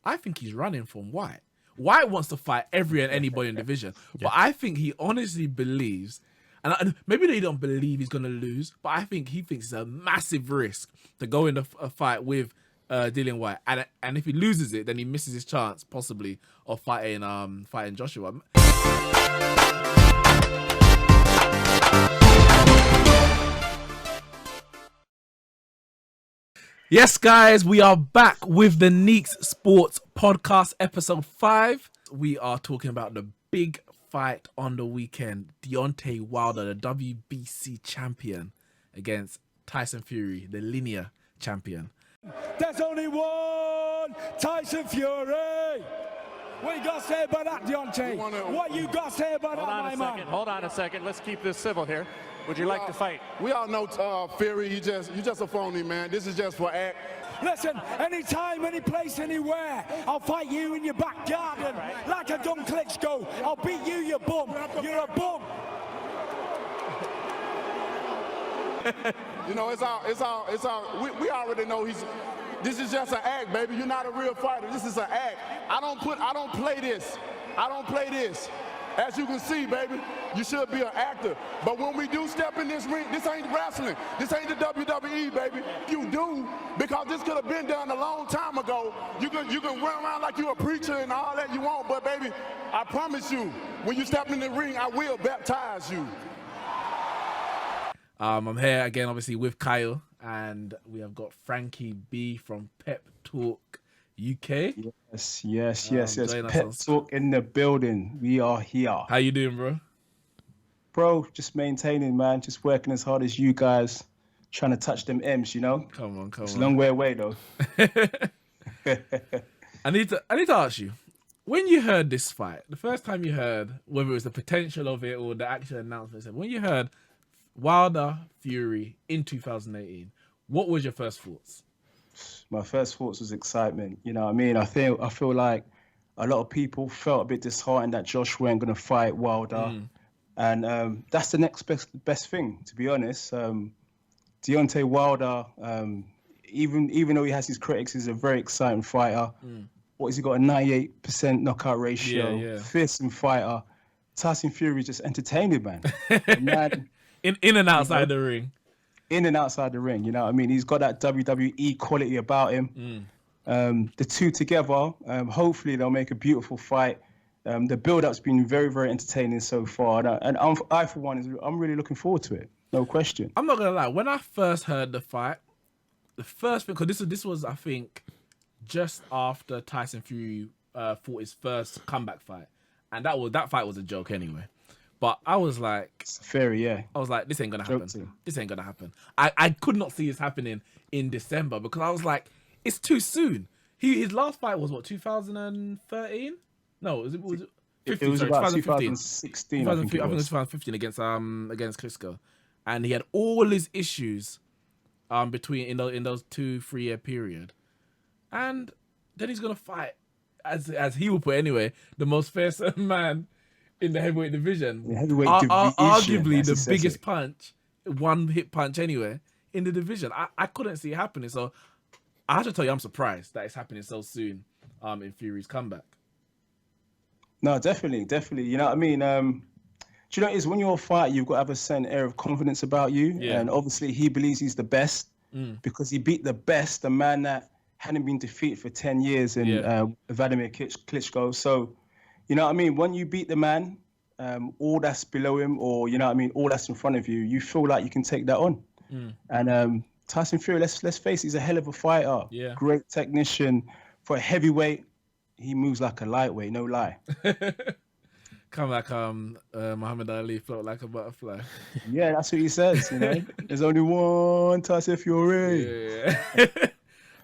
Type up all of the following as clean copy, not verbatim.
I think he's running from White. White wants to fight every and anybody in the division, but I think he honestly believes, and maybe they don't believe he's going to lose, but I think he thinks it's a massive risk to go in a fight with Dillian White, and if he loses it, then he misses his chance possibly of fighting Joshua. Yes, guys, we are back with the Neeks Sports Podcast, episode 5. We are talking about the big fight on the weekend. Deontay Wilder, the WBC champion, against Tyson Fury, the linear champion. There's only one Tyson Fury. What you got to say about that, Deontay? What you got to say about that, my man? Hold on a second. Let's keep this civil here. Would you like to fight? We all know Fury, you just a phony, man. This is just for act. Listen, anytime, any place, anywhere, I'll fight you in your back garden like a dumb Klitschko. I'll beat you, you bum. You're a bum. You know, it's all. We already know this is just an act, baby. You're not a real fighter. This is an act. I don't play this. I don't play this. As you can see, baby, you should be an actor. But when we do step in this ring, this ain't wrestling. This ain't the WWE, baby. You do, because this could have been done a long time ago. You can run around like you a preacher and all that you want, but baby, I promise you, when you step in the ring, I will baptize you. I'm here again, obviously, with Kyle, and we have got Frankie B from Pep Talk UK. Yes. Pep Talk in the building. We are here. How you doing, bro? Bro, just maintaining, man. Just working as hard as you guys, trying to touch them M's, you know? Come on. It's a long way away, though. I need to ask you, when you heard this fight, the first time you heard, whether it was the potential of it or the actual announcement, when you heard Wilder Fury in 2018, what was your first thoughts? My first thoughts was excitement. You know what I mean? I feel like a lot of people felt a bit disheartened that Josh weren't going to fight Wilder. And that's the next best thing, to be honest. Deontay Wilder, even though he has his critics, he's a very exciting fighter. What has he got? A 98% knockout ratio. Yeah. Fearsome fighter. Tyson Fury is just entertaining, man. Man, in and outside the ring. In and outside the ring, you know what I mean? He's got that WWE quality about him. The two together, hopefully they'll make a beautiful fight. The build-up's been very, very entertaining so far. And I for one, I'm really looking forward to it. No question. I'm not going to lie. When I first heard the fight, the first thing, because this was, I think, just after Tyson Fury fought his first comeback fight. And that fight was a joke anyway. But I was like... Fury, yeah. I was like, this ain't going to happen. This ain't going to happen. I could not see this happening in December because I was like, it's too soon. His last fight was, what, 2013? No, was it 15, it was sorry, about 2016. 2016, I think it was 2015 against Klitschko. And he had all his issues between in those 2-3 year period. And then he's going to fight, as he will put anyway, the most fearsome man in the heavyweight division. Arguably the biggest punch, one hit punch anyway, in the division. I couldn't see it happening. So I have to tell you, I'm surprised that it's happening so soon in Fury's comeback. No, definitely. You know what I mean? Do you know what it is? When you're a fighter, you've got to have a certain air of confidence about you. Yeah. And obviously he believes he's the best because he beat the best, the man that hadn't been defeated for 10 years in Vladimir Klitschko. So, you know what I mean? When you beat the man, all that's below him, or, you know what I mean, all that's in front of you, you feel like you can take that on. And Tyson Fury, let's face it, he's a hell of a fighter. Yeah. Great technician. For a heavyweight, he moves like a lightweight, no lie. Kind of like Muhammad Ali, float like a butterfly. Yeah, that's what he says, you know. There's only one Tyson Fury. Yeah.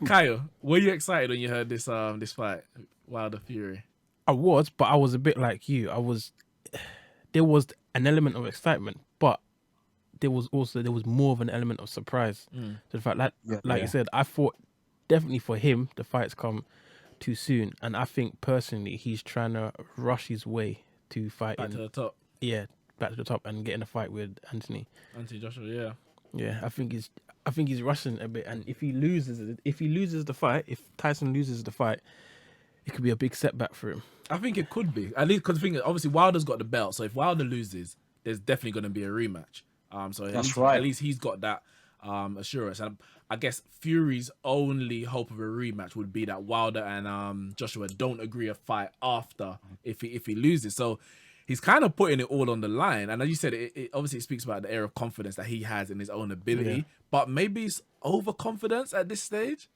Kyle, were you excited when you heard this fight, Wilder Fury? I was, but I was a bit like you. There was an element of excitement, but there was more of an element of surprise. To the fact that, you said, I thought definitely for him the fight's come too soon, and I think personally he's trying to rush his way to fight Back to the top. Yeah, back to the top and getting a fight with Anthony Joshua. Yeah. Yeah, I think he's rushing a bit, and if he loses the fight, if Tyson loses the fight, it could be a big setback for him. I think it could be, at least because obviously Wilder's got the belt, so if Wilder loses, there's definitely going to be a rematch. So at least he's got that assurance. And I guess Fury's only hope of a rematch would be that Wilder and Joshua don't agree a fight after if he loses. So he's kind of putting it all on the line. And as you said, it obviously speaks about the air of confidence that he has in his own ability, but maybe it's overconfidence at this stage.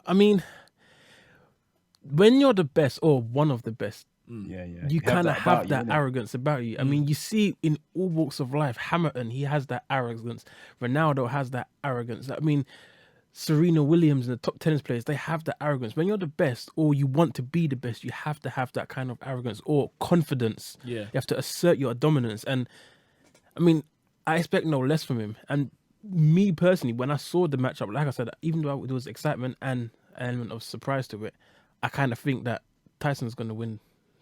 I mean, when you're the best or one of the best, you kind of have that arrogance about you. I mean, you see in all walks of life, Hamilton, he has that arrogance. Ronaldo has that arrogance. I mean, Serena Williams and the top tennis players, they have that arrogance. When you're the best or you want to be the best, you have to have that kind of arrogance or confidence. Yeah. You have to assert your dominance. And I mean, I expect no less from him. And me personally, when I saw the matchup, like I said, even though there was excitement and an element of surprise to it, I kind of think that Tyson's going to win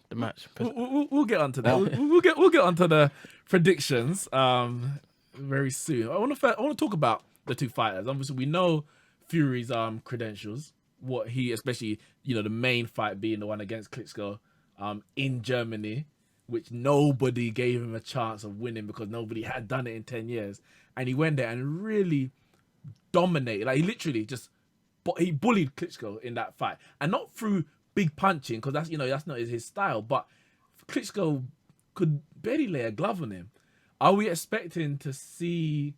the match. We'll get onto that. We'll get onto the predictions very soon. I want to talk about the two fighters. Obviously, we know Fury's credentials. What he, especially the main fight being the one against Klitschko in Germany, which nobody gave him a chance of winning because nobody had done it in 10 years, and he went there and really dominated. Like he literally he bullied Klitschko in that fight, and not through big punching because that's not his style. But Klitschko could barely lay a glove on him. Are we expecting to see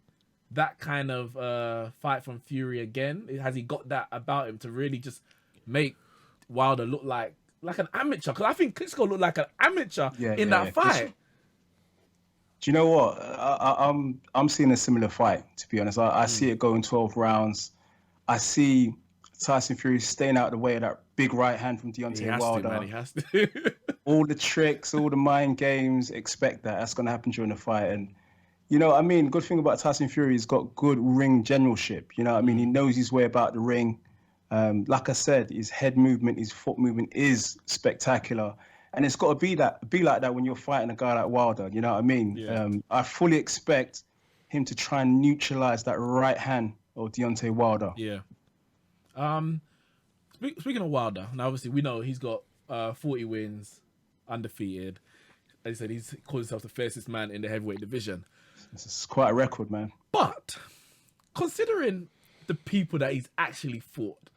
that kind of fight from Fury again? Has he got that about him to really just make Wilder look like an amateur? Because I think Klitschko looked like an amateur in that fight. Do you know what? I'm seeing a similar fight, to be honest. I see it going 12 rounds. I see Tyson Fury staying out of the way of that big right hand from Deontay Wilder. He has to. All the tricks, all the mind games, expect that. That's going to happen during the fight. And, good thing about Tyson Fury, he's got good ring generalship. He knows his way about the ring. Like I said, his head movement, his foot movement is spectacular. And it's got to be like that when you're fighting a guy like Wilder. You know what I mean? Yeah. I fully expect him to try and neutralize that right hand of Deontay Wilder. Yeah. Speaking of Wilder, now obviously we know he's got 40 wins, undefeated. As I said, he's called himself the fiercest man in the heavyweight division. It's quite a record, man. But considering the people that he's actually fought,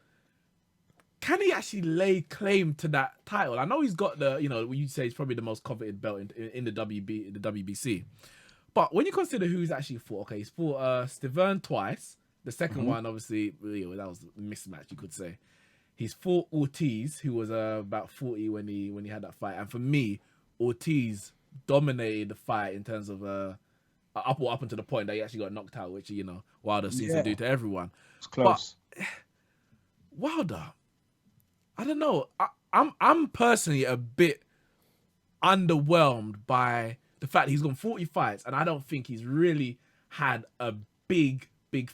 can he actually lay claim to that title? I know he's got the, you'd say he's probably the most coveted belt in the WBC. But when you consider who he's actually fought, okay, he's fought Stiverne twice. The second one, obviously, that was a mismatch, you could say. He's fought Ortiz, who was about 40 when he had that fight. And for me, Ortiz dominated the fight in terms of up until the point that he actually got knocked out, which Wilder seems to do to everyone. It's close. But Wilder, I don't know. I'm personally a bit underwhelmed by the fact he's gone 40 fights, and I don't think he's really had a big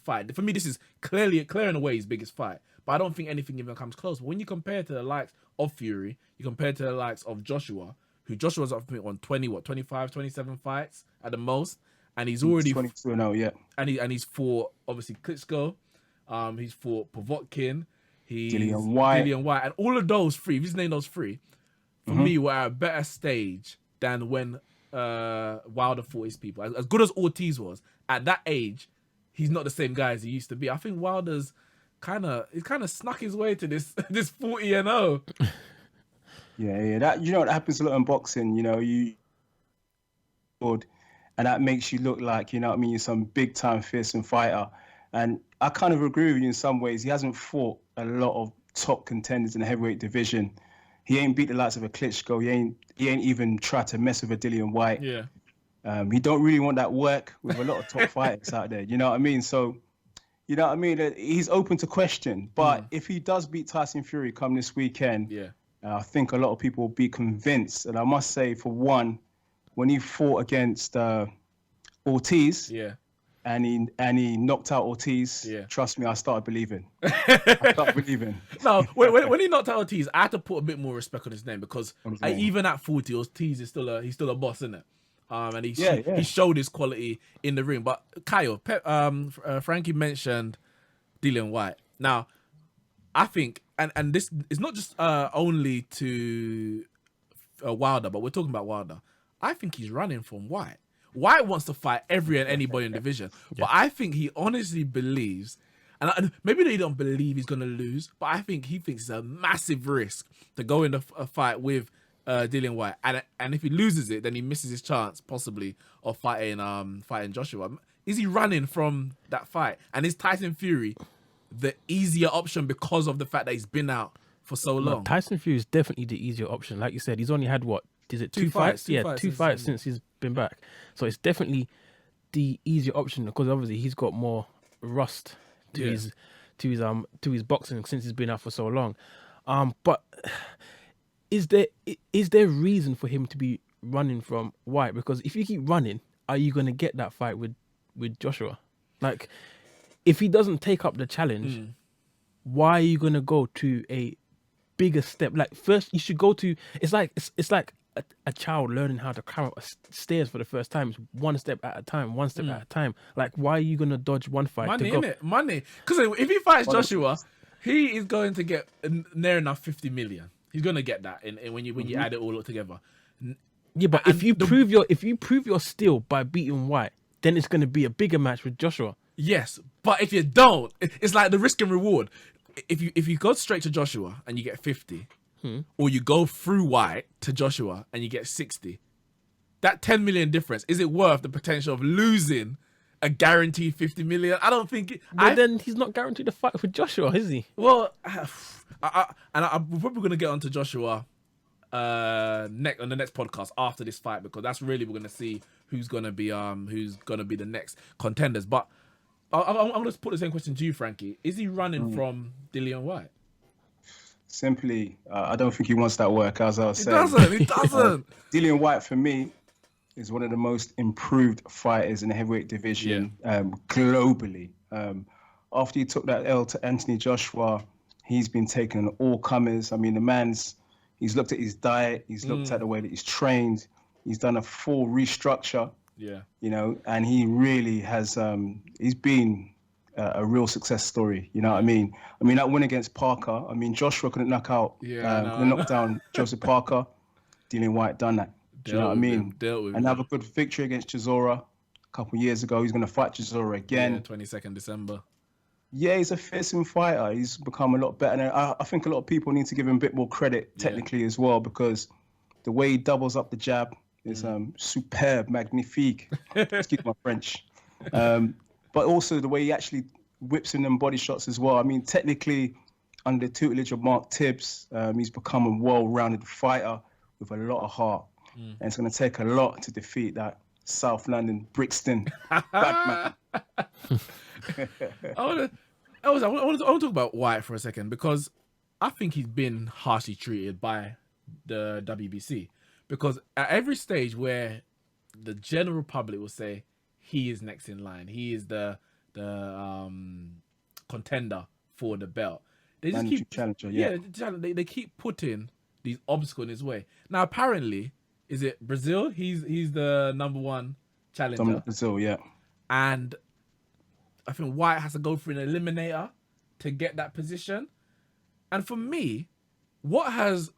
fight. For me, this is clear in a way his biggest fight, but I don't think anything even comes close. But when you compare to the likes of Fury, you compare to the likes of Joshua's on 25, 27 fights at the most, and he's already 22 now, yeah. And he's fought obviously Klitschko, he's fought Povetkin, Dillian White, and all of those three. If you just name those three, for me, were at a better stage than when Wilder fought his people. As good as Ortiz was at that age, he's not the same guy as he used to be. I think Wilder's kind of snuck his way to this 40-0. Yeah. That that happens a lot in boxing. And that makes you look like you're some big time fearsome fighter. And I kind of agree with you in some ways. He hasn't fought a lot of top contenders in the heavyweight division. He ain't beat the likes of a Klitschko. He ain't even tried to mess with a Dillian White. Yeah. He don't really want that work with a lot of top fighters out there. You know what I mean? So, he's open to question. But if he does beat Tyson Fury come this weekend, I think a lot of people will be convinced. And I must say, for one, when he fought against Ortiz, and he knocked out Ortiz, trust me, I started believing. No, when he knocked out Ortiz, I had to put a bit more respect on his name because even at 40, Ortiz is he's still a boss, isn't it? And he showed his quality in the ring. But Kyle, Frankie mentioned Dillian White. Now, I think, and this is not just only to Wilder, but we're talking about Wilder. I think he's running from White. White wants to fight every and anybody in the division, but I think he honestly believes, and maybe they don't believe he's going to lose, but I think he thinks it's a massive risk to go into a fight with Dillian White, and if he loses it, then he misses his chance possibly of fighting Joshua. Is he running from that fight? And is Tyson Fury the easier option because of the fact that he's been out for so long? No, Tyson Fury is definitely the easier option. Like you said, he's only had what? Is it two fights? Two fights since he's been back. So it's definitely the easier option because obviously he's got more rust to his boxing since he's been out for so long. But is there reason for him to be running from White? Because if you keep running, are you going to get that fight with Joshua? Like, if he doesn't take up the challenge, why are you going to go to a bigger step? Like, first you should go to. It's like a child learning how to climb up stairs for the first time. It's one step at a time, one step at a time. Like, why are you going to dodge one fight? Money, innit? Money. Because if he fights Joshua, he is going to get near enough 50 million. He's going to get that when you add it all up together. Yeah, but if you prove your skill by beating White, then it's going to be a bigger match with Joshua. Yes, but if you don't, it's like the risk and reward. If you go straight to Joshua and you get 50, or you go through White to Joshua and you get 60, that 10 million difference, is it worth the potential of losing a guaranteed 50 million? I don't think. But then he's not guaranteed to fight with Joshua, is he? Well, we're probably going to get onto Joshua on the next podcast after this fight, because that's really we're going to see who's going to be the next contenders. But I'm going to put the same question to you, Frankie. Is he running from Dillian White? Simply, I don't think he wants that work, as I was saying. He doesn't. Dillian White, for me, is one of the most improved fighters in the heavyweight division globally. After he took that L to Anthony Joshua, he's been taking on all comers. I mean, he's looked at his diet, he's looked at the way that he's trained, he's done a full restructure. Yeah. You know, and he really has, he's been a real success story. You know what I mean? I mean, that win against Parker, I mean, Joshua couldn't knock down Joseph Parker. Dillian White done that. Do you know what I mean? And have a good victory against Chisora a couple of years ago. He's going to fight Chisora again. 22nd December. Yeah, he's a fearsome fighter. He's become a lot better. And I think a lot of people need to give him a bit more credit technically as well, because the way he doubles up the jab is superb, magnifique. Excuse my French. But also the way he actually whips in them body shots as well. I mean, technically, under the tutelage of Mark Tibbs, he's become a well-rounded fighter with a lot of heart. And it's going to take a lot to defeat that South London Brixton bad man. I want to talk about White for a second, because I think he's been harshly treated by the WBC. Because at every stage where the general public will say he is next in line, he is the contender for the belt, they just keep challenger. They keep putting these obstacles in his way. Now, apparently, is it Brazil? He's the number one challenger. Dominic Brazil, yeah. And I think White has to go through an eliminator to get that position. And for me, what has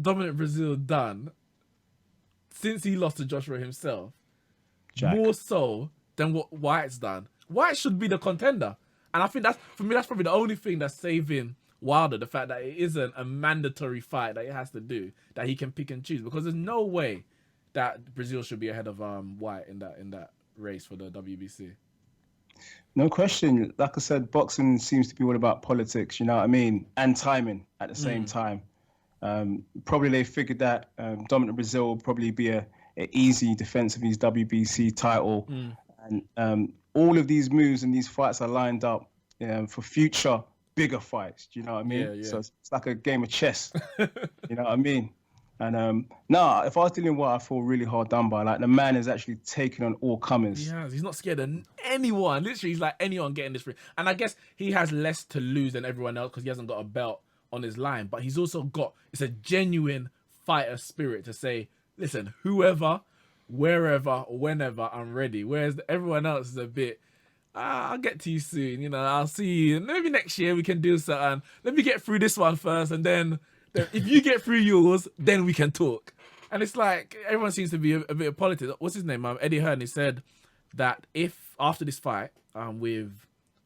Dominic Brazil done since he lost to Joshua himself, more so than what White's done? White should be the contender. And I think that's probably the only thing that's saving Wilder, the fact that it isn't a mandatory fight that he has to do, that he can pick and choose, because there's no way that Brazil should be ahead of White in that race for the WBC. No question. Like I said, boxing seems to be all about politics, you know what I mean? And timing at the same time. Probably they figured that Dominic Brazil will probably be an easy defense of his WBC title. And all of these moves and these fights are lined up for future bigger fights. Do you know what I mean? Yeah. So it's like a game of chess. You know what I mean? And if I was dealing with what I feel really hard done by, like the man is actually taking on all comers. Yeah, he's not scared of anyone. Literally, he's like anyone getting this free. And I guess he has less to lose than everyone else because he hasn't got a belt on his line. But he's also it's a genuine fighter spirit to say, listen, whoever, wherever, whenever, I'm ready. Whereas everyone else is a bit, I'll get to you soon. You know, I'll see you. Maybe next year we can do something. Let me get through this one first, and then if you get through yours, then we can talk. And it's like everyone seems to be a bit of politics. What's his name? Eddie Hearn. He said that if after this fight with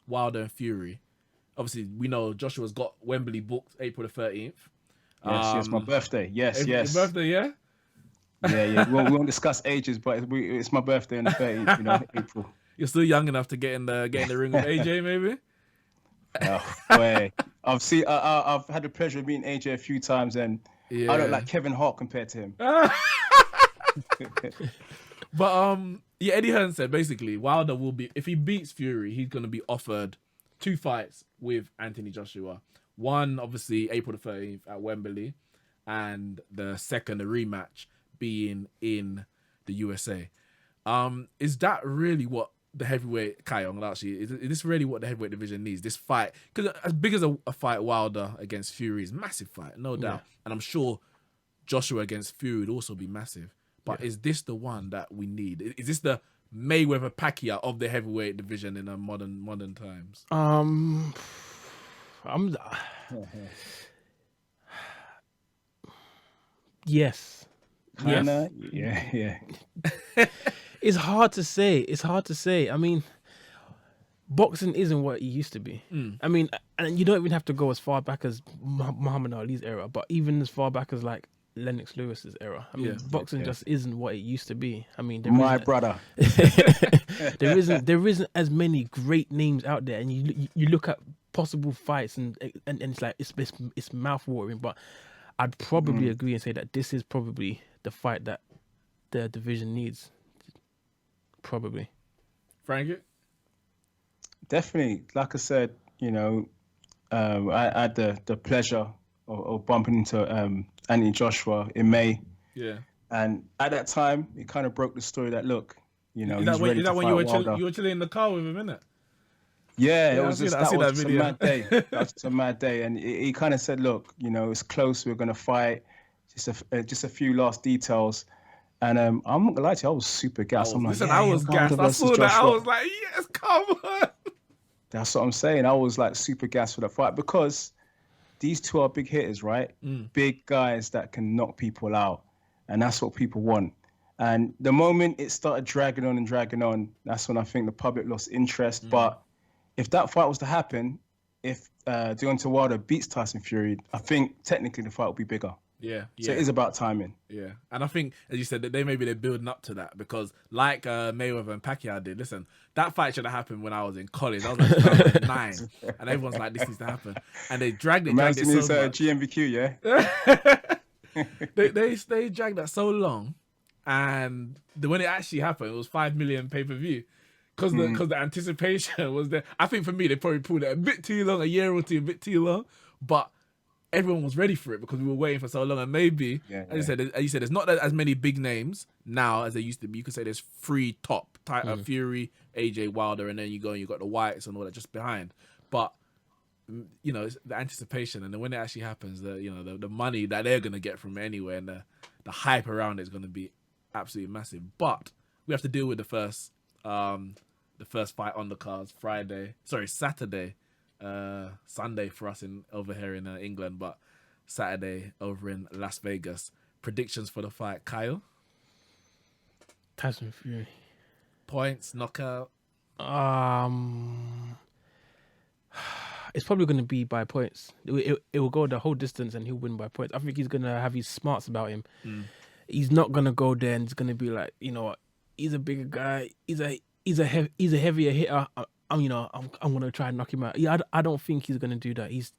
Wilder and Fury, obviously we know Joshua's got Wembley booked April the 13th. Yes, my birthday. Yes. Your birthday, yeah. Yeah. We won't discuss ages, but it's my birthday on the 13th. You know, April. You're still young enough to get in the ring with AJ, maybe. Oh, boy. I've had the pleasure of meeting AJ a few times, and I don't like Kevin Hart compared to him. But Eddie Hearn said basically Wilder will be, if he beats Fury, he's going to be offered 2 fights with Anthony Joshua. One, obviously, April the 13th at Wembley, and the second, a rematch, being in the USA. Is that really what the heavyweight, Kayong, actually, is this really what the heavyweight division needs? This fight, because as big as a fight Wilder against Fury is, massive fight, no doubt. And I'm sure Joshua against Fury would also be massive. But is this the one that we need? Is this the Mayweather Pacquiao of the heavyweight division in a modern times? Yes. Kinda. Yeah. It's hard to say. I mean, boxing isn't what it used to be. I mean, and you don't even have to go as far back as Muhammad Ali's era, but even as far back as like Lennox Lewis's era. I mean, boxing just isn't what it used to be. I mean, brother. there isn't as many great names out there, and you look at possible fights and it's like it's mouth watering. But I'd probably agree and say that this is probably the fight that the division needs. Probably. Frankie? Definitely. Like I said, you know, I had the pleasure of bumping into Anthony Joshua in May. Yeah. And at that time, it kind of broke the story that, look, you know, he's ready to fight Wilder. You were chilling in the car with him, innit? Yeah, it was just a mad day. That was just a mad day. And he kind of said, look, you know, it's close. We're going to fight. Just a few last details. And I'm not going to lie to you, I was super gassed. I'm like, I was gassed. I saw that. I was like, yes, come on. That's what I'm saying. I was like super gassed for the fight because these two are big hitters, right? Big guys that can knock people out. And that's what people want. And the moment it started dragging on, that's when I think the public lost interest. But if that fight was to happen, if Deontay Wilder beats Tyson Fury, I think technically the fight will be bigger. Yeah. So it is about timing. Yeah. And I think, as you said, that they're building up to that because like Mayweather and Pacquiao did, listen, that fight should have happened when I was in college. I was like 2009. And everyone's like, this needs to happen. And they dragged it so much. GMBQ, yeah? they dragged that so long. And when it actually happened, it was 5 million pay-per-view. Because the anticipation was there. I think for me, they probably pulled it a bit too long, a year or two, a bit too long. But everyone was ready for it because we were waiting for so long. And maybe, as you said, there's not as many big names now as there used to be. You could say there's 3 top, Fury, AJ, Wilder, and then you got the Whites and all that just behind. But, you know, it's the anticipation. And then when it actually happens, the money that they're going to get from it anyway and the hype around it is going to be absolutely massive. But we have to deal with the first fight on the cards Saturday. Sunday for us over here in England, but Saturday over in Las Vegas. Predictions for the fight, Kyle? Tyson Fury. Points, knockout? It's probably going to be by points. It will go the whole distance and he'll win by points. I think he's going to have his smarts about him. He's not going to go there and he's going to be like, you know what, he's a bigger guy. He's a heavier hitter. I'm going to try and knock him out. Yeah, I don't think he's going to do that. He's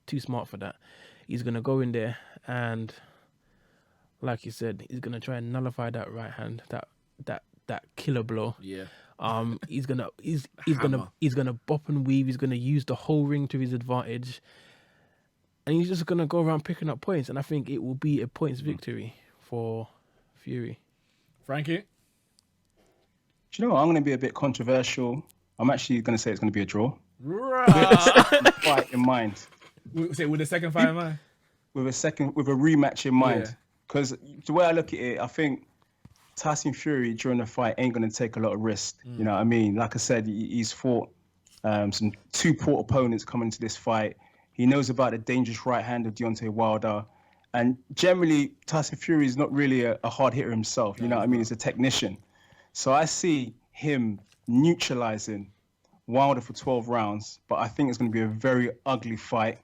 too smart for that. He's going to go in there and, like you said, he's going to try and nullify that right hand, that killer blow. Yeah. He's gonna bop and weave. He's gonna use the whole ring to his advantage, and he's just gonna go around picking up points. And I think it will be a points victory for Fury. Frankie? Do you know what? I'm going to be a bit controversial. I'm actually going to say it's going to be a draw. Right. With a second fight in mind. With the second fight in mind? With a rematch in mind. Because the way I look at it, I think Tyson Fury during the fight ain't going to take a lot of risk. You know what I mean? Like I said, he's fought some two-port opponents coming into this fight. He knows about the dangerous right hand of Deontay Wilder. And generally, Tyson Fury is not really a hard hitter himself. You know what I mean? He's a technician. So I see him neutralizing Wilder for 12 rounds. But I think it's going to be a very ugly fight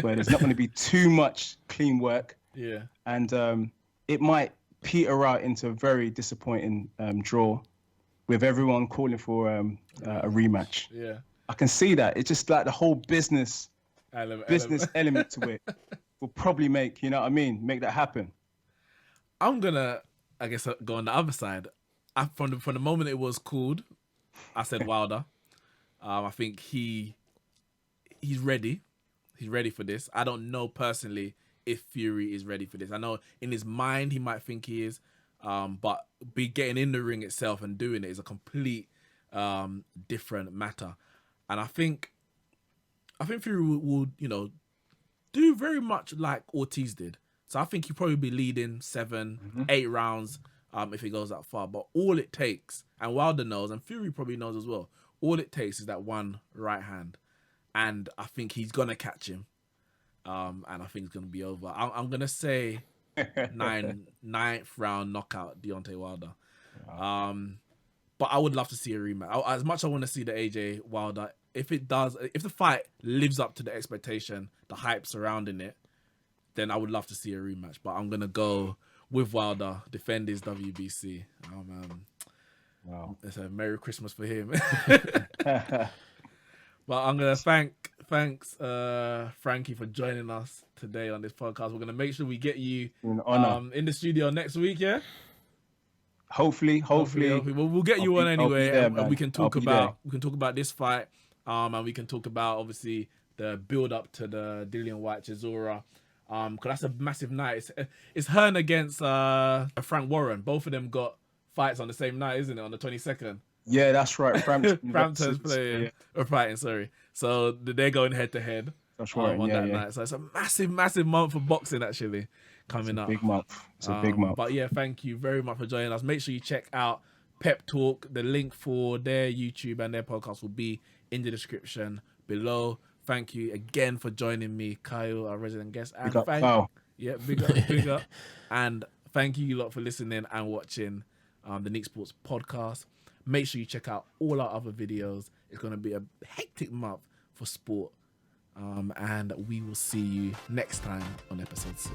where there's not going to be too much clean work. Yeah. And it might peter out into a very disappointing draw with everyone calling for a rematch. Yeah. I can see that. It's just like the whole business element to it will probably make, you know what I mean, make that happen. I'm gonna, I guess, go on the other side. From the moment it was called, I said Wilder. I think he's ready. He's ready for this. I don't know personally if Fury is ready for this. I know in his mind he might think he is, but getting in the ring itself and doing it is a complete different matter. And I think Fury will you know, do very much like Ortiz did. So I think he'll probably be leading 7, 8 rounds if he goes that far. But all it takes, and Wilder knows, and Fury probably knows as well, all it takes is that one right hand. And I think he's going to catch him. And I think it's going to be over. I'm going to say 9th round knockout Deontay Wilder. But I would love to see a rematch. As much as I want to see the AJ Wilder, if the fight lives up to the expectation, the hype surrounding it, then I would love to see a rematch. But I'm going to go with Wilder, defend his WBC. Wow. It's a Merry Christmas for him. But I'm going to thanks Frankie for joining us today on this podcast. We're going to make sure we get you in the studio next week, yeah? Hopefully. We'll get you on anyway, there, and we can talk there. about this fight, and we can talk about obviously the build up to the Dillian White Chisora, because that's a massive night. It's Hearn against Frank Warren. Both of them got fights on the same night, isn't it? On the 22nd. Yeah, that's right. Frampton's playing or fighting. Sorry, so they're going head to head. That's right. On that night. So it's a massive month for boxing actually coming up. Big month. It's a big month. But yeah, thank you very much for joining us. Make sure you check out Pep Talk. The link for their YouTube and their podcast will be in the description below. Thank you again for joining me, Kyle, our resident guest. And big up. And thank you lot for listening and watching the Neeks Sports podcast. Make sure you check out all our other videos. It's going to be a hectic month for sport. And we will see you next time on episode 6.